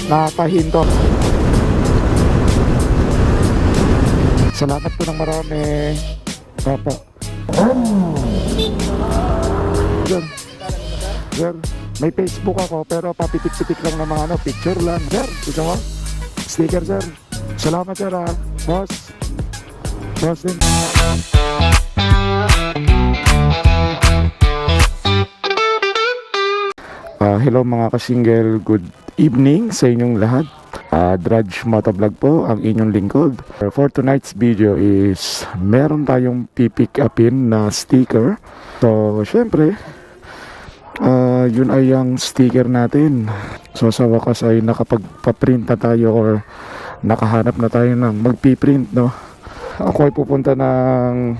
nakahinto. Salamat po ng marami. Papa. Sir, may Facebook ako pero papitik-pitik lang ng mga picture lang. Sir, gusto mo? Sticker, sir. Salamat, sir, ha. Boss. Boss din. Hello mga ka-single, good evening sa inyong lahat. Drudge Motovlog po ang inyong lingkod. For tonight's video is meron tayong pipick upin na sticker. So syempre yun ay ang sticker natin. So sa wakas ay nakapagpa-print na tayo or nakahanap na tayo ng magpiprint, no. Ako ay pupunta ng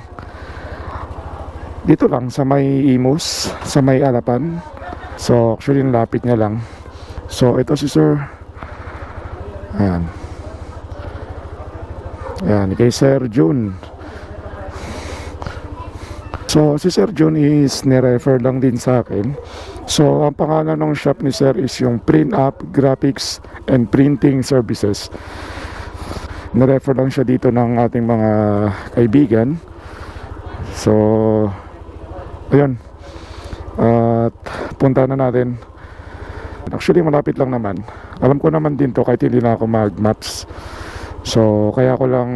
dito lang sa may Imus, sa may Alapan. So actually lapit niya lang. So ito si Sir. Ayan. Ayan, kay Sir June. So si Sir June is nirefer lang din sa akin. So ang pangalan ng shop ni Sir is yung Print Up Graphics and Printing Services. Nirefer lang siya dito ng ating mga kaibigan. So ayun. At punta na natin. Actually malapit lang naman. Alam ko naman din to kahit hindi na ako mag-maps. So kaya ko lang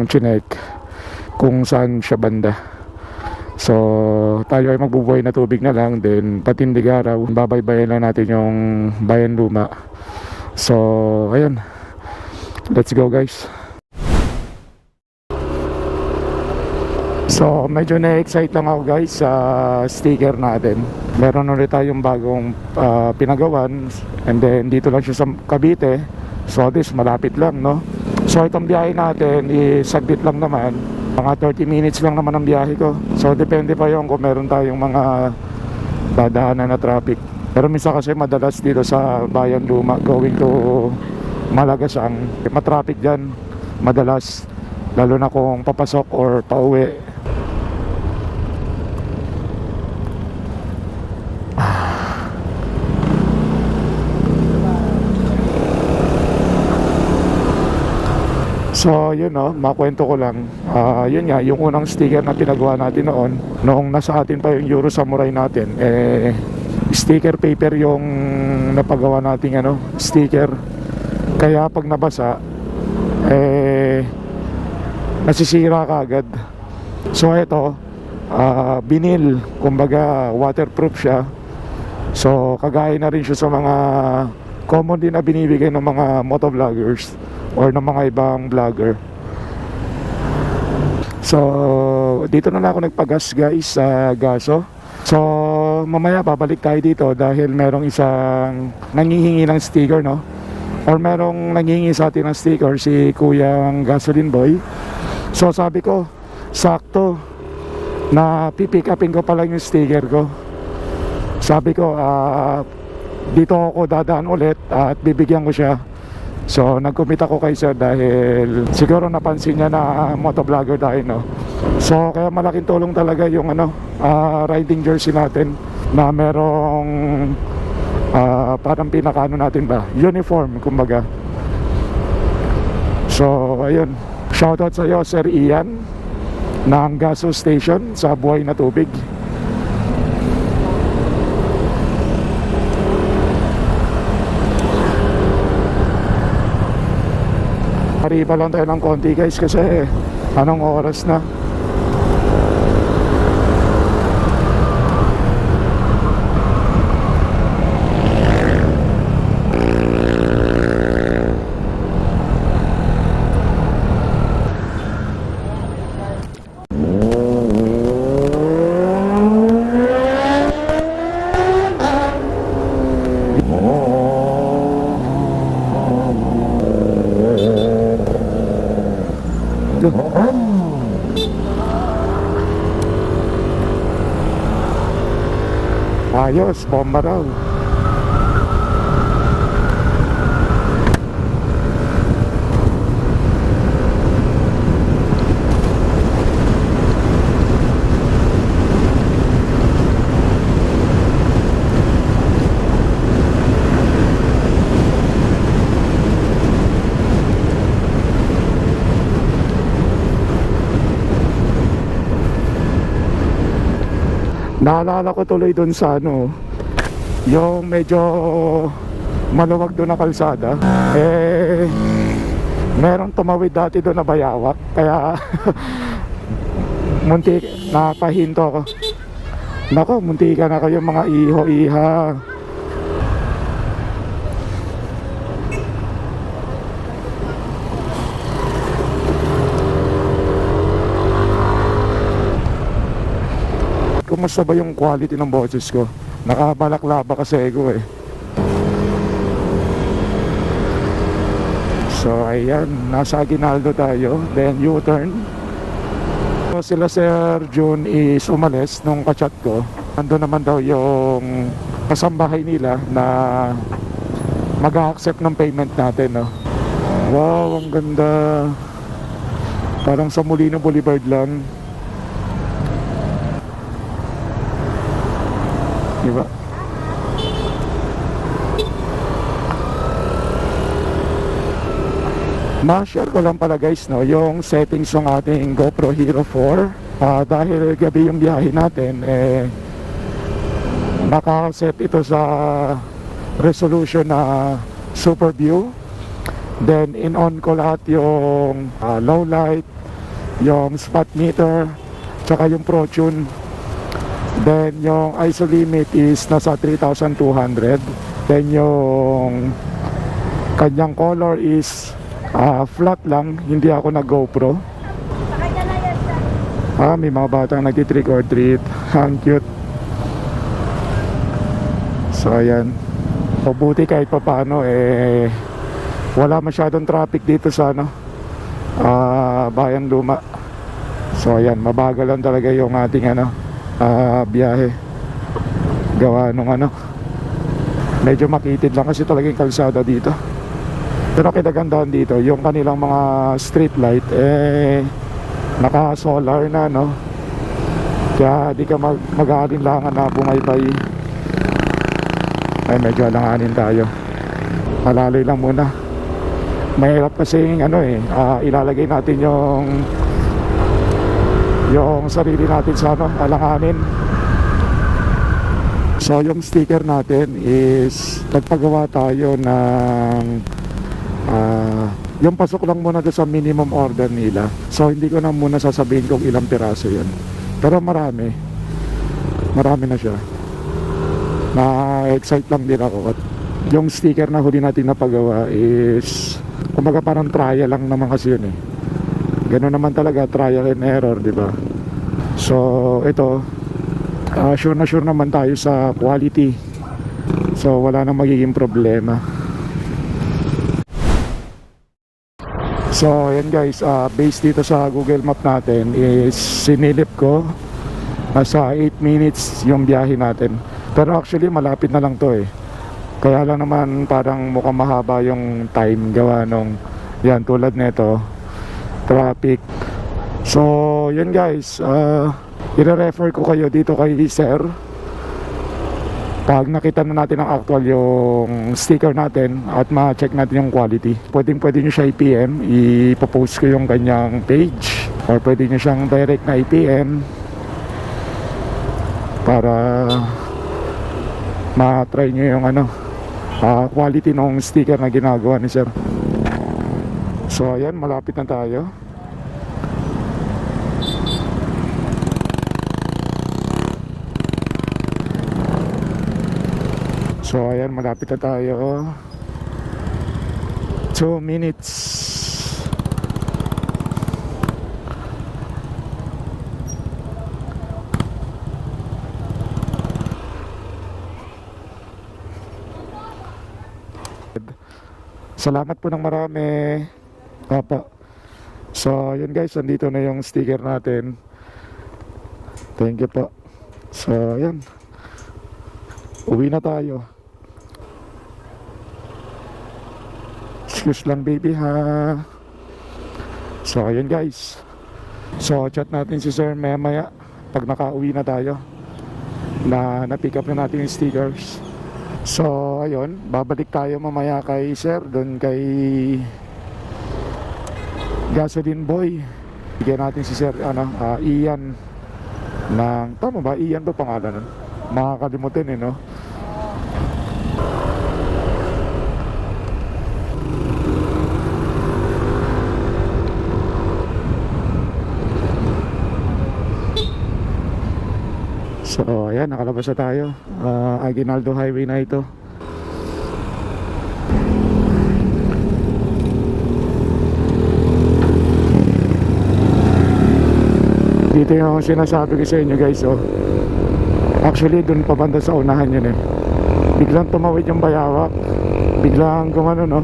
chinek kung saan siya banda. So tayo ay magbubuhay na tubig na lang. Then patindig araw, babaybayan lang natin yung Bayan Luma. So ayun, let's go guys. So medyo na-excite lang ako guys sa sticker natin. Meron ulit tayong bagong pinagawan. And then dito lang siya sa Cavite. So this malapit lang, no. So itong biyahe natin saglit lang naman. Mga 30 minutes lang naman ang biyahe ko. So depende pa yung kung meron tayong mga dadaanan na traffic. Pero minsan kasi madalas dito sa Bayan Luma going to Malagasang, matraffic dyan madalas. Lalo na kung papasok or pauwi. So yun, no, makwento ko lang. Yun nga, yung unang sticker na pinagawa natin noong nasa atin pa yung Euro Samurai natin, sticker paper yung napagawa nating sticker. Kaya pag nabasa nasisira ka agad. So ito vinyl, kumbaga waterproof siya. So kagaya na rin siya sa mga common din na binibigay ng mga motovloggers or ng mga ibang vlogger. So dito na ako nagpagas guys sa Gaso. So mamaya babalik tayo dito dahil merong isang nanghihingi ng sticker, no, or merong nanghihingi sa atin ng sticker, si Kuyang Gasoline Boy. So sabi ko sakto na pipick upin ko pa lang yung sticker ko. Sabi ko dito ako dadaan ulit at bibigyan ko siya. So nag-commit ako kay Sir dahil siguro napansin niya na motovlogger tayo, no. So kaya malaking tulong talaga yung riding jersey natin na merong parang pinakaano natin ba, uniform kumbaga. So ayun, shoutout sa iyo Sir Ian ng Gaso Station sa Buhay na Tubig. Mariba lang tayo ng konti guys kasi anong oras na? Ayos, bomba raw. Naalala ko tuloy doon sa ano, yung medyo maluwag doon na kalsada. Merong tumawid dati doon na bayawak. Kaya muntik, napahinto ako. Nako, muntikan ako yung mga iho-iha. Kumusta ba yung quality ng boses ko? Nakabalaklaba kasi ko eh. So ayan, nasa Aguinaldo tayo. Then U-turn. So, sila Sir June is umalis nung kachat ko. Nandun naman daw yung kasambahay nila na mag-accept ng payment natin, no? Wow, ang ganda. Parang sa Molino Boulevard lang. Diba? Ma-share ko lang pala guys, no, yung settings ng ating GoPro Hero 4. Dahil gabi yung biyahe natin, naka-set ito sa resolution na Super View. Then in-on ko lahat yung low light, yung spot meter, tsaka yung Pro Tune. Then yung ISO limit is nasa 3200. Then yung kanyang color is flat lang, hindi ako nag GoPro. May mga batang nagti-trick or treat. Ang cute. So ayan. Buti kahit pa paano wala masyadong traffic dito sa Bayan Luma. So ayan, mabagal lang talaga yung ating biyahe. Gawa nung medyo makitid lang kasi talaga yung kalsada dito. Pero kinagandahan dito yung kanilang mga street light naka solar na, no? Kaya di ka mag-aalinlangan na bumaybay. Ay, medyo alanganin tayo. Malaloy lang muna. Mahirap kasi ilalagay natin yung sarili natin sa alanganin. So yung sticker natin is nagpagawa tayo ng yung pasok lang muna doon sa minimum order nila. So hindi ko na muna sasabihin kung ilang piraso yun, pero marami na siya. Na-excite lang din ako. At yung sticker na huli natin napagawa is kumbaga parang trial lang naman kasi yun Ganun naman talaga, trial and error, di ba? So ito, sure naman tayo sa quality. So wala nang magiging problema. So yan guys, based dito sa Google Map natin is sinilip ko nasa 8 minutes yung biyahe natin. Pero actually malapit na lang to Kaya lang naman parang mukhang mahaba yung time gawa nung yan tulad nito traffic. So yun guys, i-refer ko kayo dito kay Sir pag nakita na natin ang actual yung sticker natin at ma-check natin yung quality. Pwede nyo siya i-PM, ipopost ko yung kanyang page, or pwede nyo siyang direct na i-PM para ma-try nyo yung quality ng sticker na ginagawa ni Sir. So ayan, malapit na tayo. So ayan, malapit na tayo. 2 minutes. Salamat po ng marami, Papa. So yun guys, nandito na yung sticker natin. Thank you po. So ayan, uwi na tayo. Excuse lang baby ha. So ayun guys, so chat natin si Sir maya pag nakauwi na tayo, na pick up na natin yung stickers. So ayun, babalik tayo mamaya kay Sir, doon kay Gasoline Boy. Bigyan natin si Sir Ian ng, tama ba? Ian ba pangalan nun? Makakalimutin no? So ayan, nakalabas na tayo. Aguinaldo Highway na ito. Dito yung sinasabi ko sa inyo guys, oh. Actually dun pa banda sa unahan yun eh. Biglang tumawid yung bayawak. Biglang gumano no.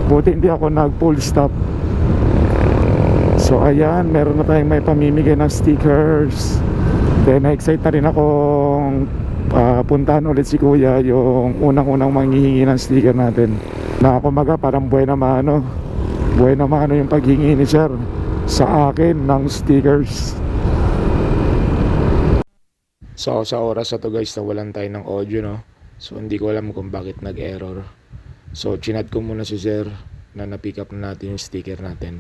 Buti hindi ako nag full stop. So ayan, meron na tayong may pamimigay ng stickers. Then na-excite na rin akong puntahan ulit si kuya, yung unang-unang manghihingi ng sticker natin. Na kumaga parang buhay na maano yung paghingi ni sir sa akin ng stickers. So sa oras na to guys, nawalan tayo ng audio no. So hindi ko alam kung bakit nag-error. So chinat ko muna si sir na na-pick up na natin yung sticker natin.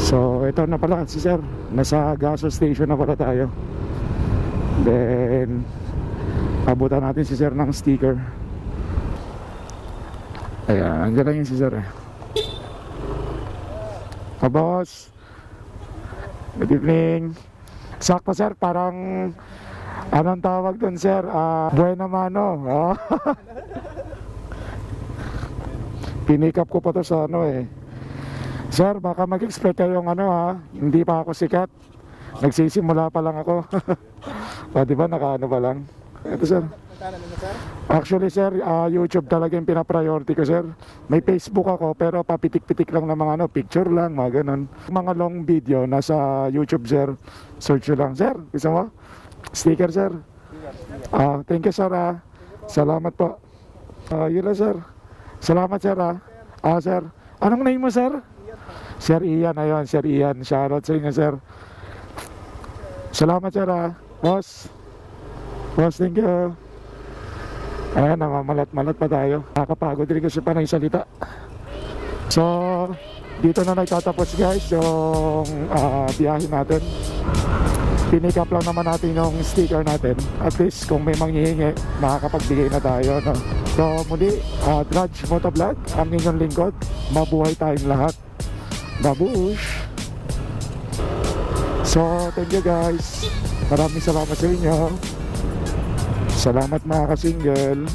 So ito na pala si sir, nasa gaso station na pala tayo. Then abutan natin si sir ng sticker. Ayan, andyan lang yung si sir eh. Boss, good evening. Sakto sir, parang anong tawag dun sir? Buena mano. Pinick up ko pa to sa ano eh. Sir, baka mag-expect kayong ano hindi pa ako sikat. Nagsisimula pa lang ako. Diba nakaano pa lang. Ito sir. Actually sir, YouTube talaga yung pinapriority ko sir. May Facebook ako pero papitik-pitik lang ng mga picture lang, mga ganun. Mga long video nasa YouTube sir. Search lang. Sir, gusto mo? Sticker sir. Thank you sir. Salamat po. Yun lang sir. Salamat sir. Sir, anong name mo sir? Sir Ian, ayun, Sir Ian. Shoutout sa inyo, sir. Salamat, sir, Boss. Boss, thank you. Ayan, namamalat-malat pa tayo. Nakakapagod rin kasi pa ng salita. So, dito na nagtatapos, guys, yung biyahe natin. Pinick up lang naman natin yung sticker natin. At least, kung may manghihingi, makakapagbigay na tayo, no? So, muli, Drudge Motovlog, ang inyong lingkod. Mabuhay tayong lahat. Babush. So thank you guys. Maraming salamat sa inyo. Salamat mga ka-single.